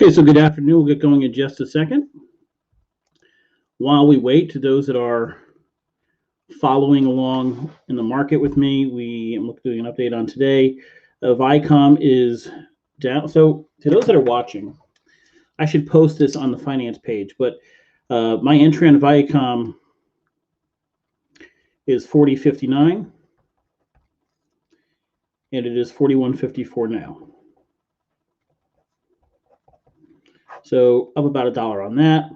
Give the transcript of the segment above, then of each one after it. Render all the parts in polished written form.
Okay, so good afternoon. We'll get going in just a second. While we wait, to those that are following along in the market with me, I'm doing an update on today. Viacom is down. So to those that are watching, I should post this on the finance page, but my entry on Viacom is 40.59, and it is 41.54 now. So up about $1 on that.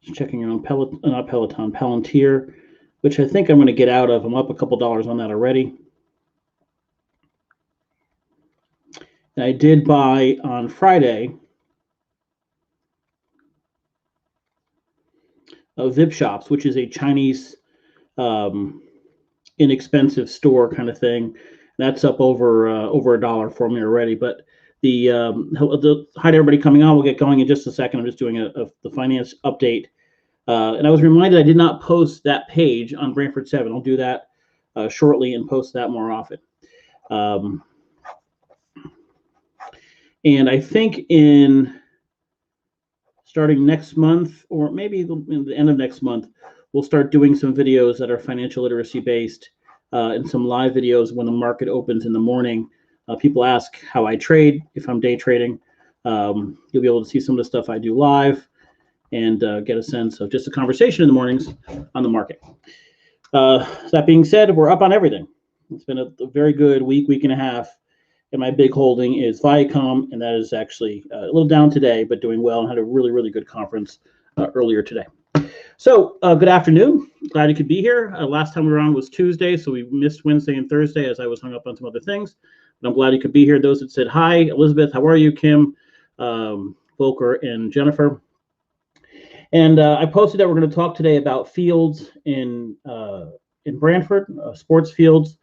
Just checking in on Palantir, which I think I'm going to get out of. I'm up a couple dollars on that already. And I did buy on Friday VIP Shops, which is a Chinese inexpensive store kind of thing. That's up over $1 for me already. But hi to everybody coming on. We'll get going in just a second. I'm just doing the finance update. And I was reminded I did not post that page on Branford 7. I'll do that shortly and post that more often. And I think starting next month, or maybe in the end of next month, we'll start doing some videos that are financial literacy based and some live videos when the market opens in the morning. People ask how I trade, if I'm day trading. You'll be able to see some of the stuff I do live and get a sense of just a conversation in the mornings on the market. That being said, we're up on everything. It's been a very good week and a half. And my big holding is Viacom, and that is actually a little down today, but doing well, and had a really, really good conference earlier today. So good afternoon. Glad you could be here. Last time we were on was Tuesday, so we missed Wednesday and Thursday as I was hung up on some other things. But I'm glad you could be here. Those that said hi, Elizabeth, how are you? Kim, Volker, and Jennifer. And I posted that we're going to talk today about fields in Branford, sports fields,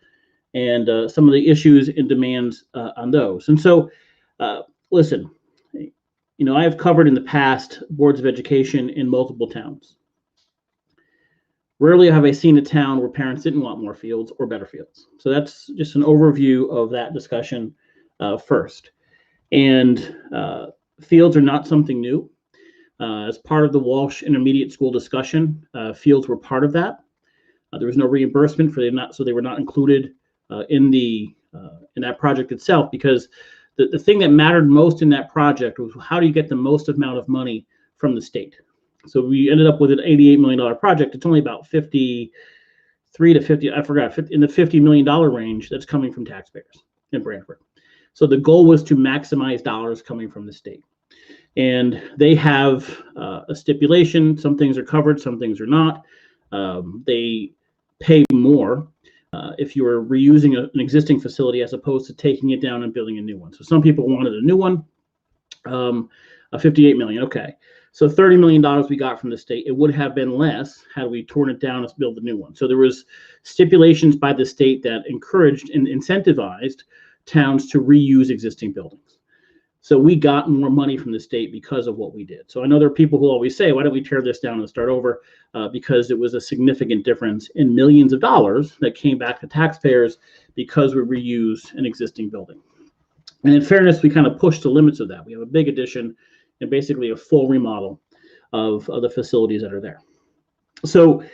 and some of the issues and demands on those. And so, listen, I have covered in the past boards of education in multiple towns. Rarely have I seen a town where parents didn't want more fields or better fields. So that's just an overview of that discussion first. And fields are not something new. As part of the Walsh Intermediate School discussion, fields were part of that. There was no reimbursement for them, so they were not included in that project itself, because the thing that mattered most in that project was how do you get the most amount of money from the state. So we ended up with an $88 million project. It's only about 53 to 50, I forgot, in the $50 million range that's coming from taxpayers in Branford. So the goal was to maximize dollars coming from the state. And they have a stipulation. Some things are covered, some things are not. They pay more if you are reusing an existing facility as opposed to taking it down and building a new one. So some people wanted a new one, a $58 million. Okay, so $30 million we got from the state. It would have been less had we torn it down and built a new one. So there was stipulations by the state that encouraged and incentivized towns to reuse existing buildings. So we got more money from the state because of what we did. So I know there are people who always say, why don't we tear this down and start over? Because it was a significant difference in millions of dollars that came back to taxpayers because we reused an existing building. And in fairness, we kind of pushed the limits of that. We have a big addition and basically a full remodel of the facilities that are there. So,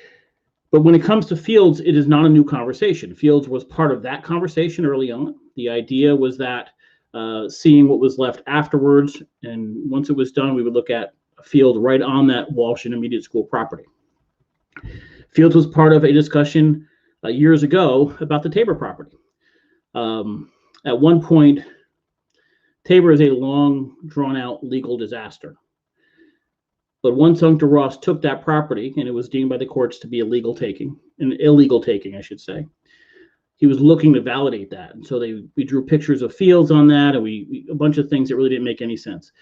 but when it comes to fields, it is not a new conversation. Fields was part of that conversation early on. The idea was that seeing what was left afterwards, and once it was done, we would look at a field right on that Walsh Intermediate School property. Fields was part of a discussion years ago about the Tabor property. At one point, Tabor is a long, drawn-out legal disaster. But once Uncle Ross took that property, and it was deemed by the courts to be an illegal taking, I should say, he was looking to validate that. And so we drew pictures of fields on that, and we a bunch of things that really didn't make any sense.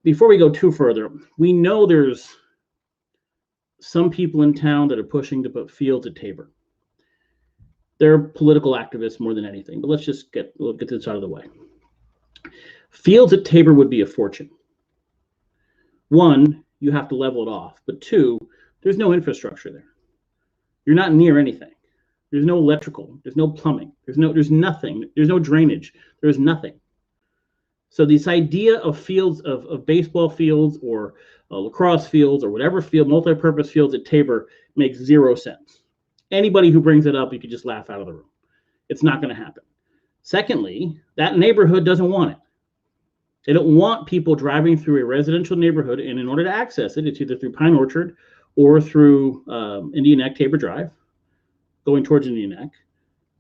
Before we go too further, we know there's some people in town that are pushing to put fields at Tabor. They're political activists more than anything, but let's just get this out of the way. Fields at Tabor would be a fortune. One, you have to level it off, but two, there's no infrastructure there. You're not near anything. There's no electrical, there's no plumbing, there's nothing, there's no drainage, there's nothing. So this idea of fields of baseball fields or lacrosse fields or whatever field, multi-purpose fields at Tabor makes zero sense. Anybody who brings it up, you could just laugh out of the room. It's not going to happen. Secondly, that neighborhood doesn't want it. They don't want people driving through a residential neighborhood, and in order to access it, it's either through Pine Orchard or through Indian Neck, Tabor Drive, going towards Indian Neck.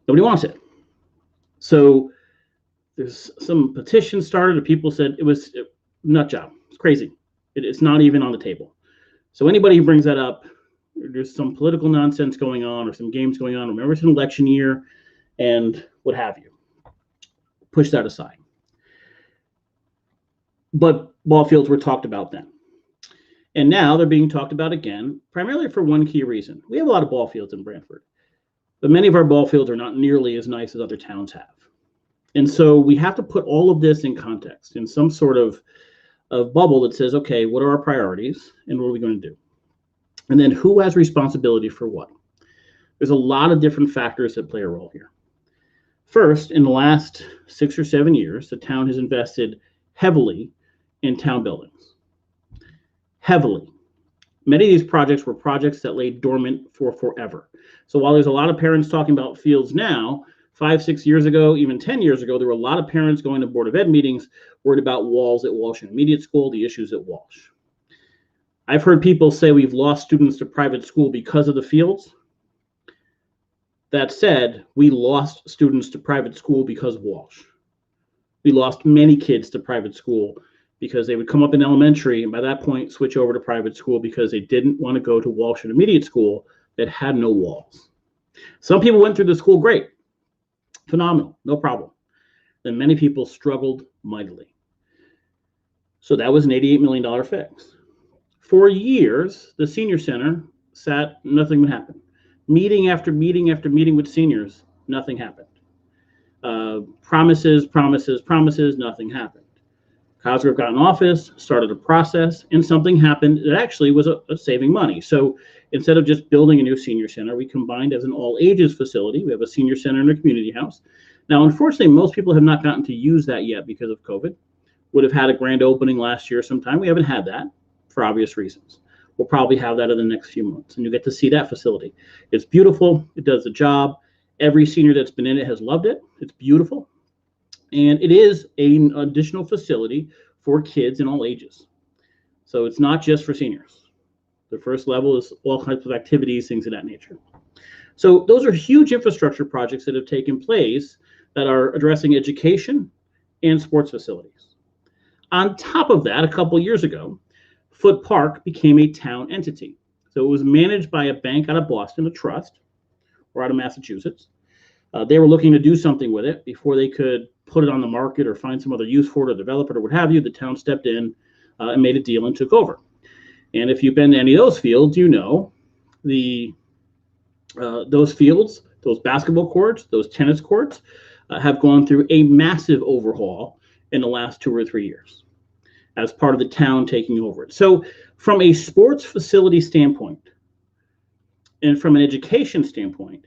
Nobody wants it. So there's some petitions started, and people said it was a nut job. It's crazy. It's not even on the table. So anybody who brings that up, there's some political nonsense going on or some games going on. Remember, it's an election year and what have you. Push that aside. But ball fields were talked about then. And now they're being talked about again, primarily for one key reason. We have a lot of ball fields in Branford, but many of our ball fields are not nearly as nice as other towns have. And so we have to put all of this in context, in some sort of bubble that says, okay, what are our priorities and what are we going to do? And then who has responsibility for what? There's a lot of different factors that play a role here. First, in the last 6 or 7 years, the town has invested heavily in town buildings. Heavily. Many of these projects were projects that lay dormant for forever. So while there's a lot of parents talking about fields now, 5, 6 years ago, even 10 years ago, there were a lot of parents going to Board of Ed meetings worried about walls at Walsh Intermediate School, the issues at Walsh. I've heard people say we've lost students to private school because of the fields. That said, we lost students to private school because of Walsh. We lost many kids to private school because they would come up in elementary and by that point switch over to private school because they didn't want to go to Walsh Intermediate School that had no walls. Some people went through the school great, phenomenal, no problem. Then many people struggled mightily. So that was an $88 million fix. For years, the senior center sat, nothing would happen. Meeting after meeting after meeting with seniors, nothing happened. Promises, nothing happened. Cosgrove got in office, started a process, and something happened that actually was a saving money. So instead of just building a new senior center, we combined as an all-ages facility. We have a senior center and a community house. Now, unfortunately, most people have not gotten to use that yet because of COVID. Would have had a grand opening last year sometime. We haven't had that for obvious reasons. We'll probably have that in the next few months, and you get to see that facility. It's beautiful. It does the job. Every senior that's been in it has loved it. It's beautiful. And it is an additional facility for kids in all ages. So it's not just for seniors. The first level is all kinds of activities, things of that nature. So those are huge infrastructure projects that have taken place that are addressing education and sports facilities. On top of that, a couple of years ago, Foot Park became a town entity. So it was managed by a bank out of Boston, a trust, or out of Massachusetts. They were looking to do something with it before they could put it on the market or find some other use for it or develop it or what have you. The town stepped in and made a deal and took over. And if you've been to any of those fields, you know those fields, those basketball courts, those tennis courts have gone through a massive overhaul in the last 2 or 3 years as part of the town taking over it. So from a sports facility standpoint and from an education standpoint,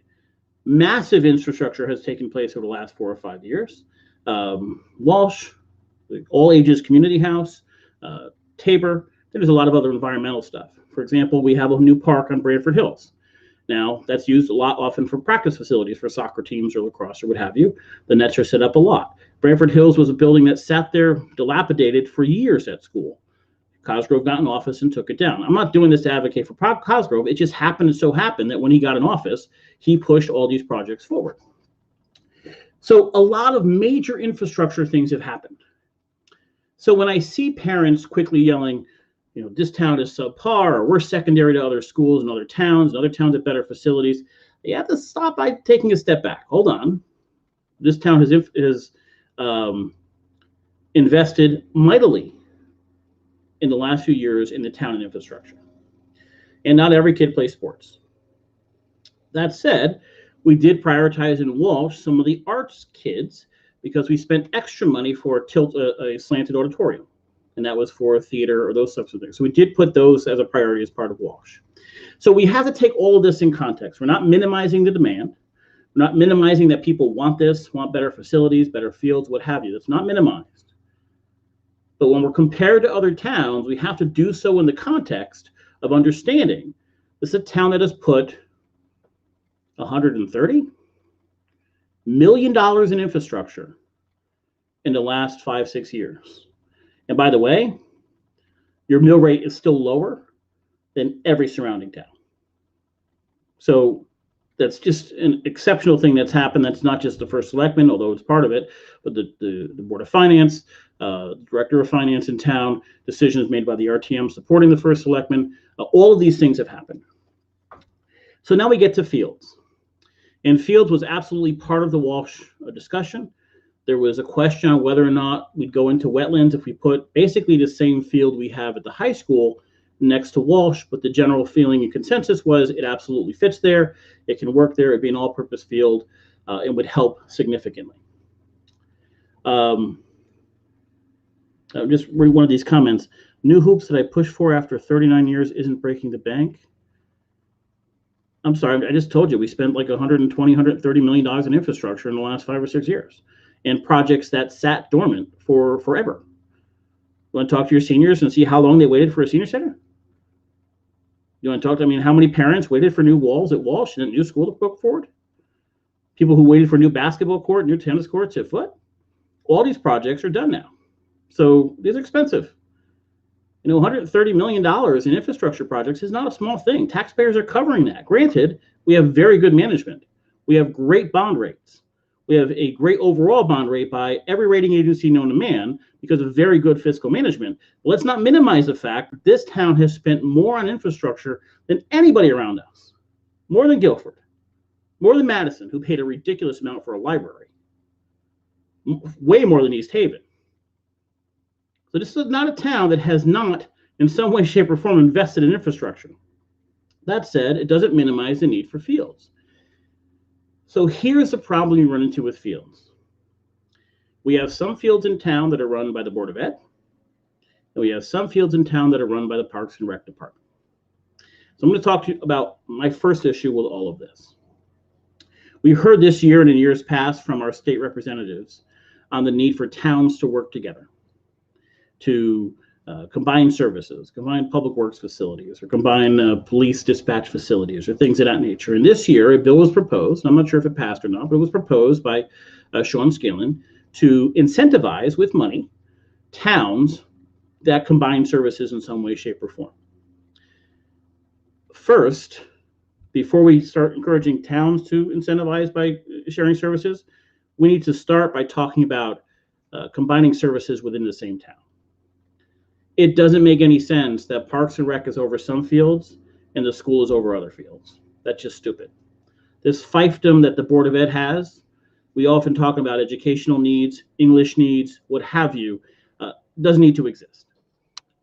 massive infrastructure has taken place over the last 4 or 5 years. Walsh, all ages community house, Tabor, there's a lot of other environmental stuff. For example, we have a new park on Branford Hills. Now, that's used a lot often for practice facilities for soccer teams or lacrosse or what have you. The nets are set up a lot. Branford Hills was a building that sat there dilapidated for years at school. Cosgrove got in office and took it down. I'm not doing this to advocate for Cosgrove. It just happened that when he got in office, he pushed all these projects forward. So a lot of major infrastructure things have happened. So when I see parents quickly yelling, you know, this town is subpar, or we're secondary to other schools and other towns have better facilities, you have to stop by taking a step back. Hold on. This town has invested mightily in the last few years in the town and infrastructure. And not every kid plays sports. That said, we did prioritize in Walsh some of the arts kids because we spent extra money for a slanted auditorium. And that was for theater or those sorts of things. So we did put those as a priority as part of Walsh. So we have to take all of this in context. We're not minimizing the demand. We're not minimizing that people want this, want better facilities, better fields, what have you. That's not minimized. But when we're compared to other towns, we have to do so in the context of understanding this is a town that has put $130 million in infrastructure in the last 5-6 years. And by the way, your mill rate is still lower than every surrounding town. So that's just an exceptional thing that's happened. That's not just the first selectman, although it's part of it, but the Board of Finance, Director of Finance in town, decisions made by the RTM supporting the first selectman. All of these things have happened. So now we get to Fields. And Fields was absolutely part of the Walsh discussion. There was a question on whether or not we'd go into wetlands if we put basically the same field we have at the high school next to Walsh, but the general feeling and consensus was it absolutely fits there. It can work there. It'd be an all-purpose field. It would help significantly. I'll just read one of these comments. New hoops that I pushed for after 39 years isn't breaking the bank. I'm sorry, I just told you we spent like $120, $130 million in infrastructure in the last 5 or 6 years, and projects that sat dormant for forever. You want to talk to your seniors and see how long they waited for a senior center? You want to talk to, I mean, how many parents waited for new walls at Walsh and a new school to go forward? People who waited for new basketball court, new tennis courts at Foot? All these projects are done now. So these are expensive. You know, $130 million in infrastructure projects is not a small thing. Taxpayers are covering that. Granted, we have very good management. We have great bond rates. We have a great overall bond rate by every rating agency known to man because of very good fiscal management. But let's not minimize the fact that this town has spent more on infrastructure than anybody around us. More than Guilford. More than Madison, who paid a ridiculous amount for a library. Way more than East Haven. So this is not a town that has not, in some way, shape, or form, invested in infrastructure. That said, it doesn't minimize the need for fields. So here's the problem you run into with fields. We have some fields in town that are run by the Board of Ed, and we have some fields in town that are run by the Parks and Rec Department. So I'm going to talk to you about my first issue with all of this. We heard this year and in years past from our state representatives on the need for towns to work together, to combine services, combine public works facilities, or combine police dispatch facilities, or things of that nature. And this year, a bill was proposed. I'm not sure if it passed or not, but it was proposed by Sean Scanlon to incentivize with money towns that combine services in some way, shape, or form. First, before we start encouraging towns to incentivize by sharing services, we need to start by talking about combining services within the same town. It doesn't make any sense that Parks and Rec is over some fields and the school is over other fields. That's just stupid. This fiefdom that the Board of Ed has, we often talk about educational needs, English needs, what have you, doesn't need to exist.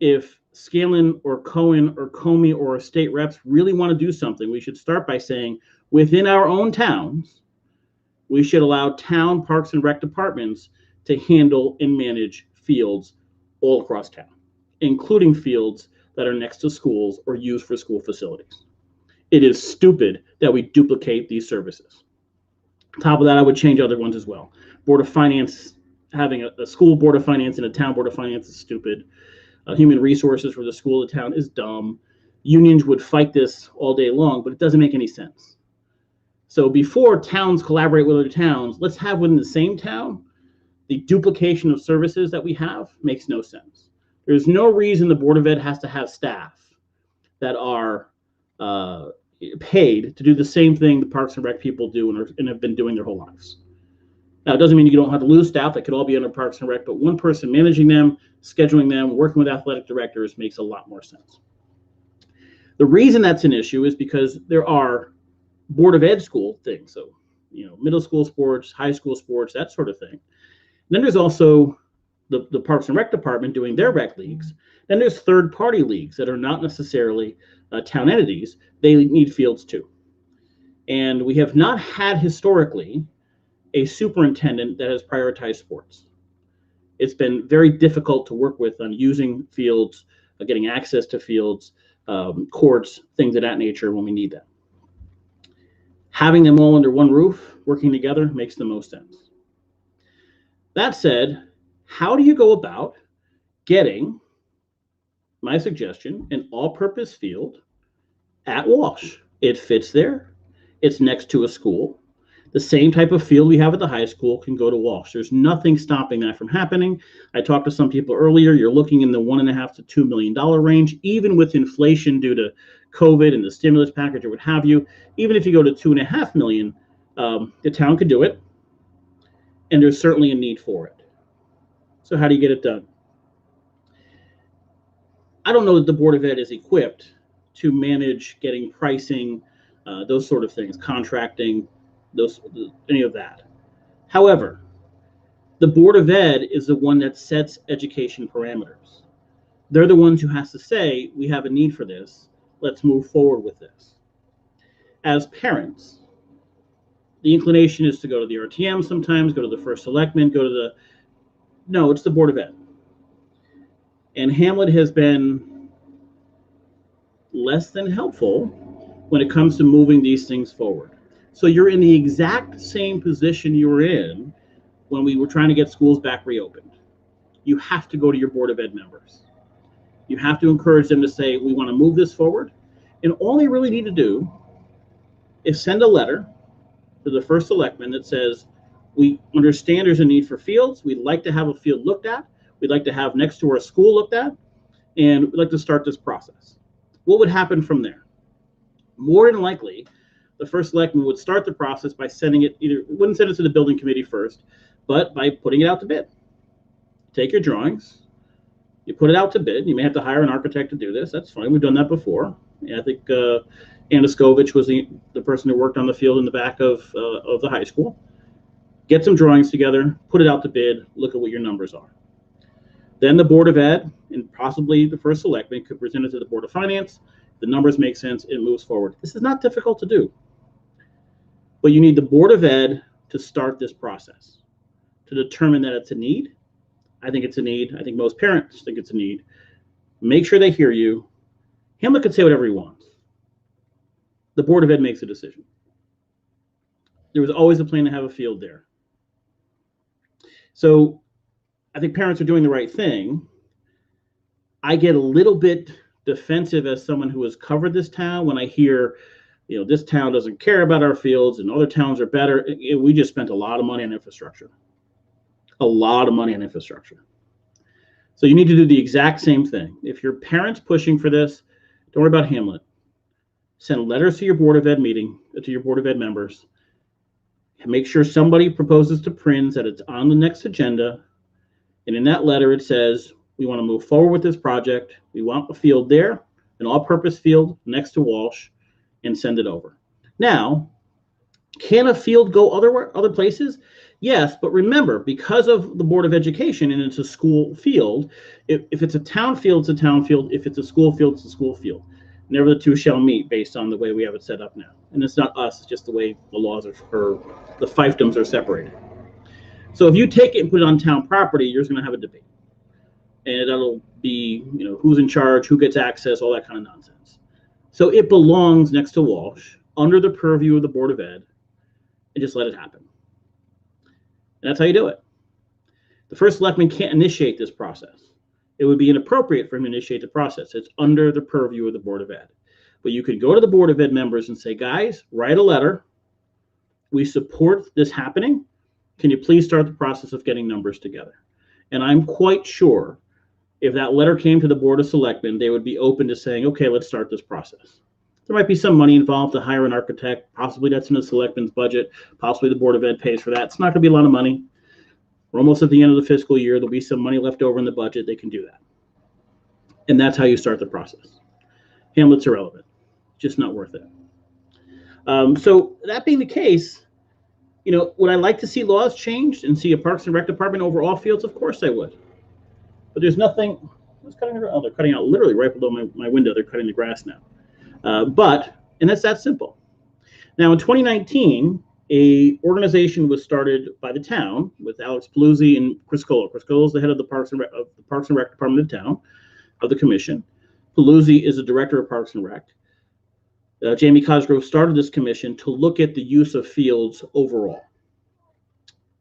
If Scanlon or Cohen or Comey or state reps really want to do something, we should start by saying within our own towns, we should allow town Parks and Rec departments to handle and manage fields all across town, including fields that are next to schools or used for school facilities. It is stupid that we duplicate these services. On top of that, I would change other ones as well. Board of Finance, having a school Board of Finance and a town Board of Finance is stupid. Human resources for the school or the town is dumb. Unions would fight this all day long, but it doesn't make any sense. So before towns collaborate with other towns, let's have within the same town, the duplication of services that we have makes no sense. There's no reason the Board of Ed has to have staff that are paid to do the same thing the Parks and Rec people do and have been doing their whole lives. Now, it doesn't mean you don't have to lose staff that could all be under Parks and Rec, but one person managing them, scheduling them, working with athletic directors makes a lot more sense. The reason that's an issue is because there are Board of Ed school things. So, you know, middle school sports, high school sports, that sort of thing. And then there's also the Parks and Rec department doing their rec leagues. Then there's third-party leagues that are not necessarily town entities. They need fields too. And we have not had historically a superintendent that has prioritized sports. It's been very difficult to work with on using fields, getting access to fields, courts, things of that nature when we need them. Having them all under one roof, working together, makes the most sense. That said, how do you go about getting, my suggestion, an all-purpose field at Walsh. It fits there. It's next to a school. The same type of field we have at the high school can go to Walsh. There's nothing stopping that from happening. I talked to some people earlier. You're looking in the $1.5 to $2 million range, even with inflation due to COVID and the stimulus package or what have you. Even if you go to $2.5 million, the town could do it, and there's certainly a need for it. So how do you get it done? I don't know that the Board of Ed is equipped to manage getting pricing, those sort of things, contracting, any of that. However, the Board of Ed is the one that sets education parameters. They're the ones who has to say, we have a need for this. Let's move forward with this. As parents, the inclination is to go to the RTM sometimes, go to the first selectman, no, it's the Board of Ed. And Hamlet has been less than helpful when it comes to moving these things forward. So you're in the exact same position you were in when we were trying to get schools back reopened. You have to go to your Board of Ed members. You have to encourage them to say, we want to move this forward. And all they really need to do is send a letter to the first selectman that says, we understand there's a need for fields. We'd like to have a field looked at. We'd like to have next to our school looked at. And we'd like to start this process. What would happen from there? More than likely, the first selectman would start the process by sending it, wouldn't send it to the building committee first, but by putting it out to bid. Take your drawings, you put it out to bid. You may have to hire an architect to do this. That's fine. We've done that before. And I think Andiskovich was the person who worked on the field in the back of the high school. Get some drawings together, put it out to bid, look at what your numbers are. Then the Board of Ed and possibly the first selectman could present it to the Board of Finance. The numbers make sense, it moves forward. This is not difficult to do. But you need the Board of Ed to start this process, to determine that it's a need. I think it's a need. I think most parents think it's a need. Make sure they hear you. Hamlet could say whatever he wants. The Board of Ed makes a decision. There was always a plan to have a field there. So I think parents are doing the right thing. I get a little bit defensive as someone who has covered this town when I hear, this town doesn't care about our fields and other towns are better. We just spent a lot of money on infrastructure. A lot of money on infrastructure. So you need to do the exact same thing. If your parents pushing for this, don't worry about Hamlet. Send letters to your Board of Ed to your Board of Ed members. And make sure somebody proposes to Prince that it's on the next agenda. And in that letter, it says, we want to move forward with this project. We want a field there, an all-purpose field next to Walsh, and send it over. Now, can a field go other places? Yes, but remember, because of the Board of Education and it's a school field, if it's a town field, it's a town field. If it's a school field, it's a school field. Never the two shall meet based on the way we have it set up now. And it's not us, it's just the way the laws or the fiefdoms are separated. So if you take it and put it on town property, you're going to have a debate. And that'll be, who's in charge, who gets access, all that kind of nonsense. So it belongs next to Walsh, under the purview of the Board of Ed, and just let it happen. And that's how you do it. The first selectman can't initiate this process. It would be inappropriate for him to initiate the process. It's under the purview of the Board of Ed. But you could go to the Board of Ed members and say, guys, write a letter. We support this happening. Can you please start the process of getting numbers together? And I'm quite sure if that letter came to the Board of Selectmen, they would be open to saying, okay, let's start this process. There might be some money involved to hire an architect. Possibly that's in the Selectmen's budget. Possibly the Board of Ed pays for that. It's not going to be a lot of money. We're almost at the end of the fiscal year. There'll be some money left over in the budget. They can do that. And that's how you start the process. Hamlet's irrelevant. Just not worth it. So that being the case, would I like to see laws changed and see a Parks and Rec department over all fields? Of course I would. But there's nothing. Who's cutting? Oh, they're cutting out literally right below my window. They're cutting the grass now. And it's that simple. Now in 2019, a organization was started by the town with Alex Paluzzi and Chris Cole. Chris Cole is the head of the Parks and Rec department of town, of the commission. Paluzzi is the director of Parks and Rec. Jamie Cosgrove started this commission to look at the use of fields overall.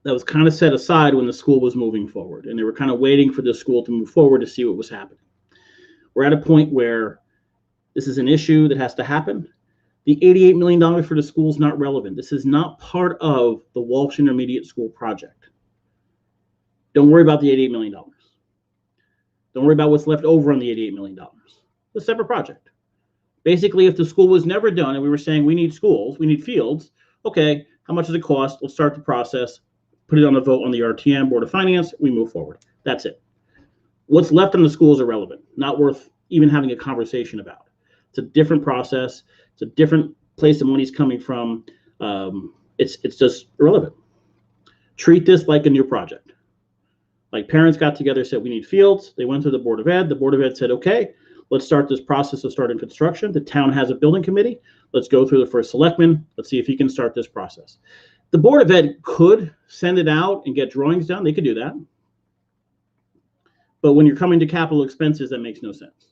that was kind of set aside when the school was moving forward, and they were kind of waiting for the school to move forward to see what was happening. We're at a point where this is an issue that has to happen. The $88 million for the school is not relevant. This is not part of the Walsh Intermediate School project. Don't worry about the $88 million. Don't worry about what's left over on the $88 million. It's a separate project. Basically, if the school was never done and we were saying we need schools, we need fields, okay, how much does it cost? Let's start the process, put it on the vote on the RTM, Board of Finance, we move forward. That's it. What's left on the school is irrelevant, not worth even having a conversation about. It's a different process. It's a different place the money's coming from. It's just irrelevant. Treat this like a new project. Like parents got together, said we need fields. They went to the Board of Ed. The Board of Ed said, okay, let's start this process of starting construction. The town has a building committee. Let's go through the first selectman. Let's see if he can start this process. The Board of Ed could send it out and get drawings done. They could do that. But when you're coming to capital expenses, that makes no sense.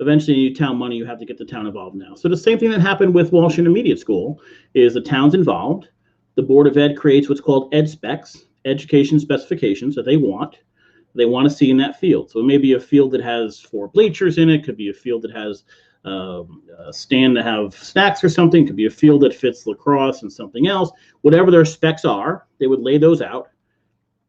Eventually, you need town money. You have to get the town involved now. So the same thing that happened with Walsh Intermediate School is the town's involved. The Board of Ed creates what's called ed specs, education specifications that they want to see in that field. So it may be a field that has 4 bleachers in it, could be a field that has a stand to have snacks or something, could be a field that fits lacrosse and something else. Whatever their specs are, they would lay those out,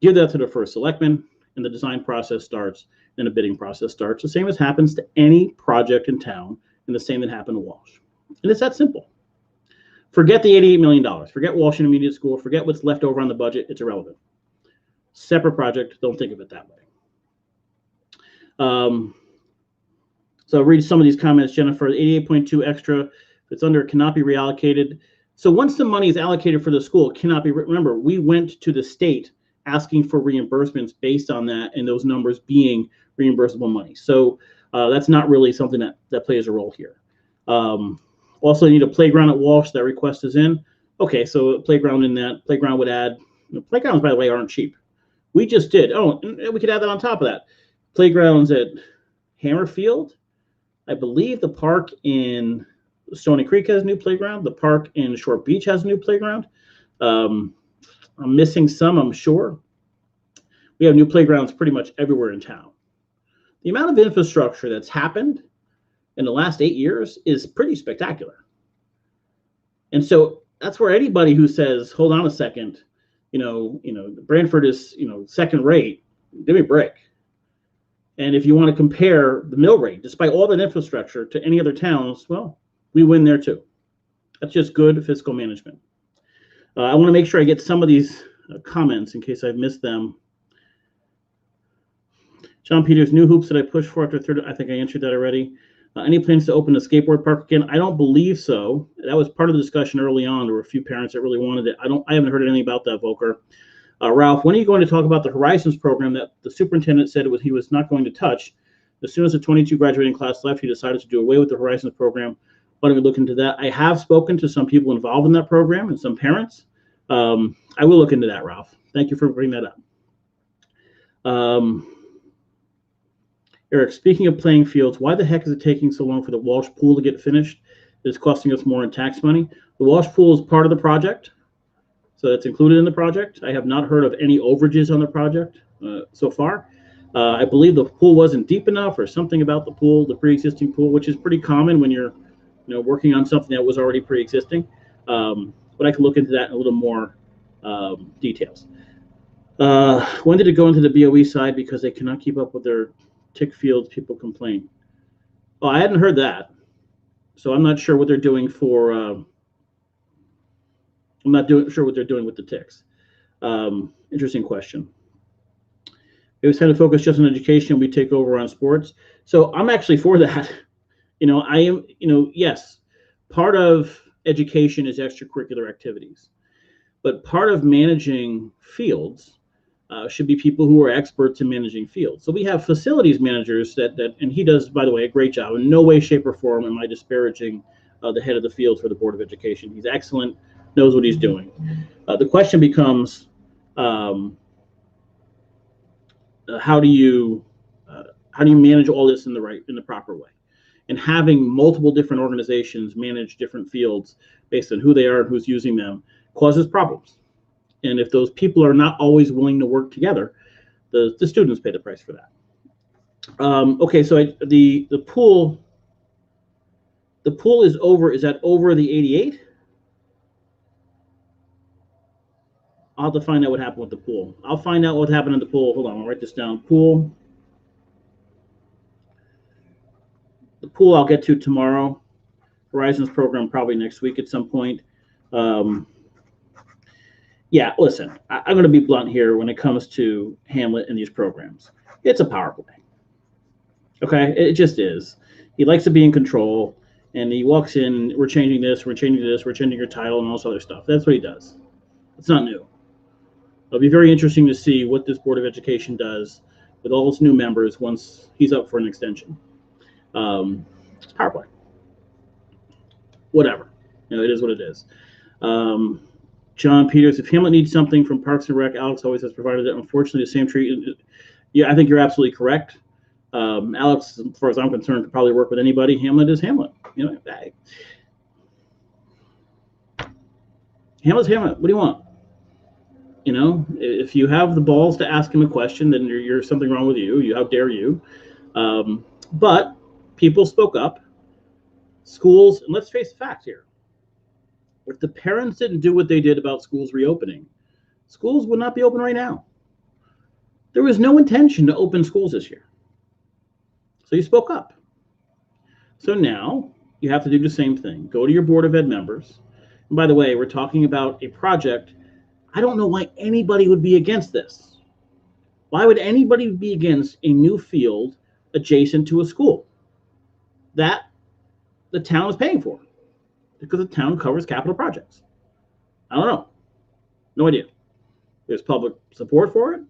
give that to the first selectman, and the design process starts, then a bidding process starts. The same as happens to any project in town, and the same that happened to Walsh. And it's that simple. Forget the $88 million. Forget Walsh Intermediate School. Forget what's left over on the budget. It's irrelevant. Separate project. Don't think of it that way. So I'll read some of these comments. Jennifer, 88.2 extra. If it's under, it cannot be reallocated. So once the money is allocated for the school, it cannot be. Remember, we went to the state asking for reimbursements based on that, and those numbers being reimbursable money. So that's not really something that plays a role here. Also, you need a playground at Walsh. That request is in. Okay, so a playground in that. Playground would add. Playgrounds, by the way, aren't cheap. We just did. Oh, and we could add that on top of that. Playgrounds at Hammerfield. I believe the park in Stony Creek has a new playground. The park in Short Beach has a new playground. I'm missing some, I'm sure. We have new playgrounds pretty much everywhere in town. The amount of infrastructure that's happened in the last 8 years is pretty spectacular. And so that's where anybody who says, hold on a second, Branford is, second rate, give me a break. And if you want to compare the mill rate, despite all that infrastructure, to any other towns, well, we win there too. That's just good fiscal management. I want to make sure I get some of these comments in case I've missed them. John Peters, new hoops that I pushed for after third. I think I answered that already. Any plans to open the skateboard park again? I don't believe so. That was part of the discussion early on. There were a few parents that really wanted it. I haven't heard anything about that, Volker. Ralph, when are you going to talk about the Horizons program that the superintendent said he was not going to touch? As soon as the 22 graduating class left, he decided to do away with the Horizons program. Why don't we look into that? I have spoken to some people involved in that program and some parents. I will look into that, Ralph. Thank you for bringing that up. Eric, speaking of playing fields, why the heck is it taking so long for the Walsh pool to get finished? It's costing us more in tax money. The Walsh pool is part of the project, so that's included in the project. I have not heard of any overages on the project so far. I believe the pool wasn't deep enough or something about the pool, the pre-existing pool, which is pretty common when you're working on something that was already pre-existing. But I can look into that in a little more details. When did it go into the BOE side because they cannot keep up with their tick fields? People complain. Oh, I hadn't heard that, so I'm not sure what they're doing for. I'm not sure what they're doing with the ticks. Interesting question. It was kind of focused just on education. We take over on sports, so I'm actually for that. I am. Yes, part of education is extracurricular activities, but part of managing fields should be people who are experts in managing fields. So we have facilities managers and he does, by the way, a great job. In no way, shape, or form am I disparaging the head of the field for the Board of Education. He's excellent, knows what he's doing. The question becomes, how do you manage all this in the proper way? And having multiple different organizations manage different fields based on who they are and who's using them causes problems. And if those people are not always willing to work together, the students pay the price for that. Okay, so the pool is over. Is that over the 88? I'll have to find out what happened with the pool. I'll find out what happened in the pool. Hold on, I'll write this down. Pool. The pool I'll get to tomorrow. Horizons program probably next week at some point. Yeah, listen, I'm going to be blunt here when it comes to Hamlet and these programs. It's a power play. Okay, it just is. He likes to be in control, and he walks in, we're changing this, we're changing this, we're changing your title, and all this other stuff. That's what he does. It's not new. It'll be very interesting to see what this Board of Education does with all its new members once he's up for an extension. It's power play. Whatever. It is what it is. John Peters, if Hamlet needs something from Parks and Rec, Alex always has provided it. Unfortunately, the same treatment. Yeah, I think you're absolutely correct. Alex, as far as I'm concerned, could probably work with anybody. Hamlet is Hamlet. Hamlet's Hamlet. What do you want? If you have the balls to ask him a question, then you're something wrong with you. How dare you? But people spoke up. Schools, and let's face the facts here. If the parents didn't do what they did about schools reopening, schools would not be open right now. There was no intention to open schools this year. So you spoke up. So now you have to do the same thing. Go to your Board of Ed members. And by the way, we're talking about a project. I don't know why anybody would be against this. Why would anybody be against a new field adjacent to a school that the town is paying for? Because the town covers capital projects. I don't know. No idea. There's public support for it.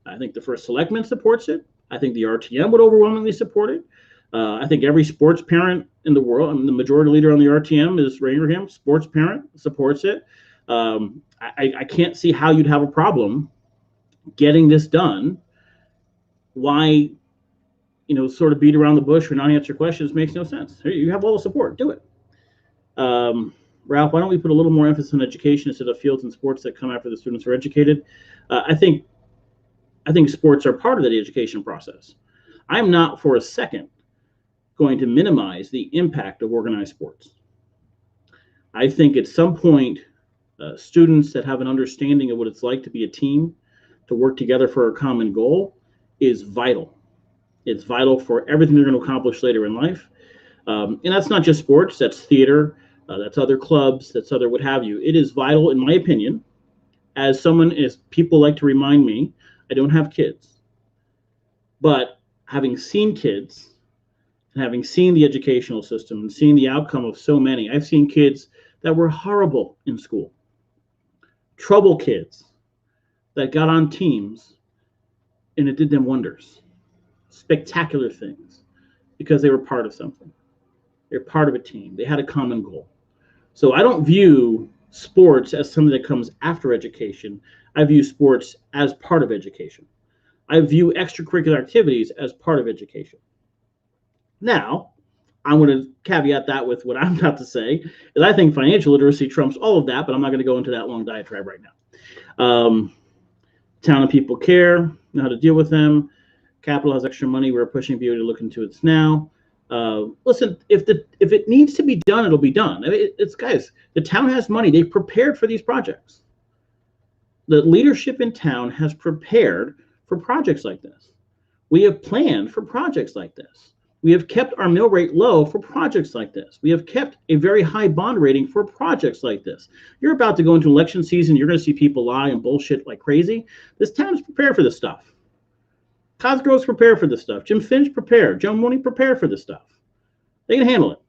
I think the first selectman supports it. I think the RTM would overwhelmingly support it. I think every sports parent in the world, the majority leader on the RTM is Rainham, sports parent, supports it. I can't see how you'd have a problem getting this done. Why, sort of beat around the bush or not answer questions makes no sense. You have all the support. Do it. Ralph, why don't we put a little more emphasis on education instead of fields and sports that come after the students are educated? I think sports are part of the education process. I'm not for a second going to minimize the impact of organized sports. I think at some point, students that have an understanding of what it's like to be a team, to work together for a common goal, is vital. It's vital for everything they're going to accomplish later in life. And that's not just sports, that's theater, that's other clubs, that's other what have you. It is vital, in my opinion, as people like to remind me, I don't have kids. But having seen kids and having seen the educational system and seeing the outcome of so many, I've seen kids that were horrible in school. Trouble kids that got on teams and it did them wonders. Spectacular things because they were part of something. They're part of a team. They had a common goal. So I don't view sports as something that comes after education. I view sports as part of education. I view extracurricular activities as part of education. Now, I'm going to caveat that with what I'm about to say, is I think financial literacy trumps all of that, but I'm not going to go into that long diatribe right now. Town and people care, know how to deal with them. Capital has extra money. We're pushing BOE to look into it now. Listen, if it needs to be done, it'll be done. I mean, guys, the town has money. They've prepared for these projects. The leadership in town has prepared for projects like this. We have planned for projects like this. We have kept our mill rate low for projects like this. We have kept a very high bond rating for projects like this. You're about to go into election season. You're going to see people lie and bullshit like crazy. This town is prepared for this stuff. Cosgrove's prepared for this stuff. Jim Finch prepared. Joe Mooney prepared for this stuff. They can handle it.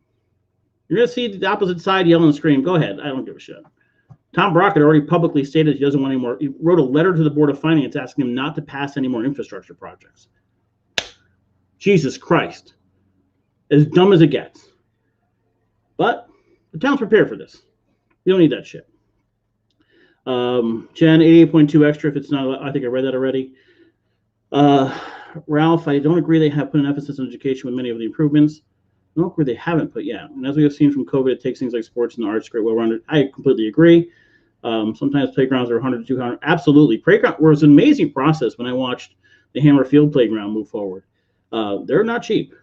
You're going to see the opposite side yell and scream. Go ahead. I don't give a shit. Tom Brockett already publicly stated he doesn't want any more. He wrote a letter to the Board of Finance asking him not to pass any more infrastructure projects. Jesus Christ. As dumb as it gets. But the town's prepared for this. You don't need that shit. Jen, 88.2 extra if it's not, I think I read that already. Ralph, I don't agree they have put an emphasis on education with many of the improvements. I don't agree they haven't put yet. And as we have seen from COVID, it takes things like sports and the arts great well-rounded. I completely agree. Sometimes playgrounds are 100 to 200. Absolutely. Playground was an amazing process when I watched the Hammer Field playground move forward. They're not cheap.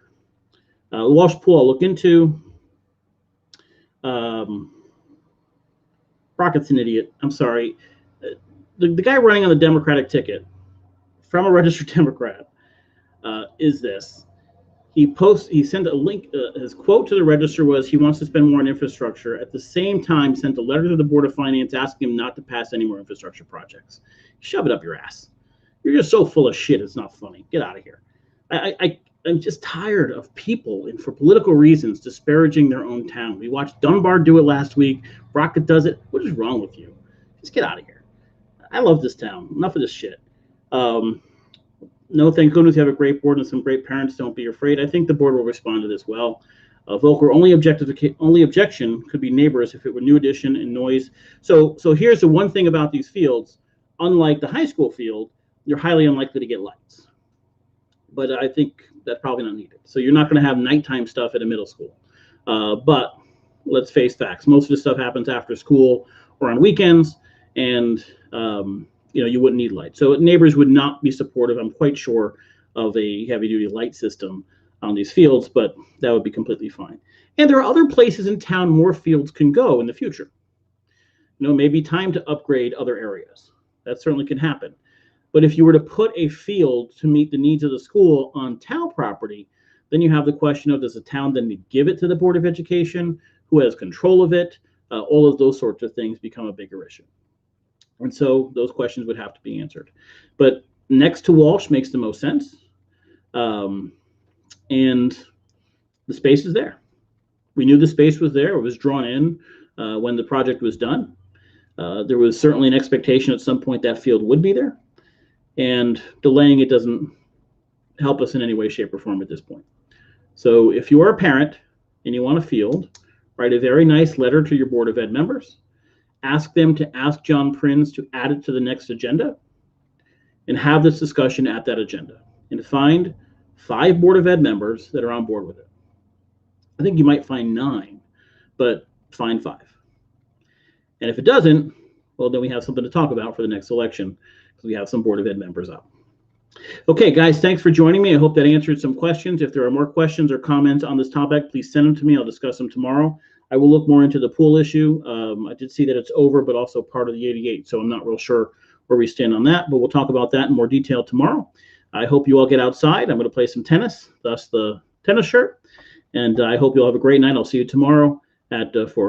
Walsh Pool I'll look into. Brockett's an idiot. I'm sorry. The guy running on the Democratic ticket from a registered Democrat is this. He sent a link. His quote to the Register was he wants to spend more on infrastructure. At the same time, sent a letter to the Board of Finance asking him not to pass any more infrastructure projects. Shove it up your ass. You're just so full of shit. It's not funny. Get out of here. I'm just tired of people, and for political reasons, disparaging their own town. We watched Dunbar do it last week. Brockett does it. What is wrong with you? Just get out of here. I love this town. Enough of this shit. No, thank goodness you have a great board and some great parents. Don't be afraid. I think the board will respond to this well. Volker, only objection could be neighbors if it were new addition and noise. So here's the one thing about these fields. Unlike the high school field, you're highly unlikely to get lights. But I think that's probably not needed. So you're not going to have nighttime stuff at a middle school. But let's face facts. Most of the stuff happens after school or on weekends, and you wouldn't need lights. So neighbors would not be supportive, I'm quite sure, of a heavy-duty light system on these fields, but that would be completely fine. And there are other places in town more fields can go in the future. Maybe time to upgrade other areas. That certainly can happen. But if you were to put a field to meet the needs of the school on town property, then you have the question of, does the town then give it to the Board of Education? Who has control of it? All of those sorts of things become a bigger issue. And so those questions would have to be answered. But next to Walsh makes the most sense. And the space is there. We knew the space was there. It was drawn in when the project was done. There was certainly an expectation at some point that field would be there. And delaying it doesn't help us in any way, shape, or form at this point. So if you are a parent and you want a field, write a very nice letter to your Board of Ed members. Ask them to ask John Prinz to add it to the next agenda and have this discussion at that agenda. And find 5 Board of Ed members that are on board with it. I think you might find 9, but find 5. And if it doesn't, well, then we have something to talk about for the next election, because we have some Board of Ed members up. Okay, guys, thanks for joining me. I hope that answered some questions. If there are more questions or comments on this topic, please send them to me. I'll discuss them tomorrow. I will look more into the pool issue. I did see that it's over, but also part of the 88, so I'm not real sure where we stand on that, but we'll talk about that in more detail tomorrow. I hope you all get outside. I'm going to play some tennis, thus the tennis shirt, and I hope you'll have a great night. I'll see you tomorrow at 4.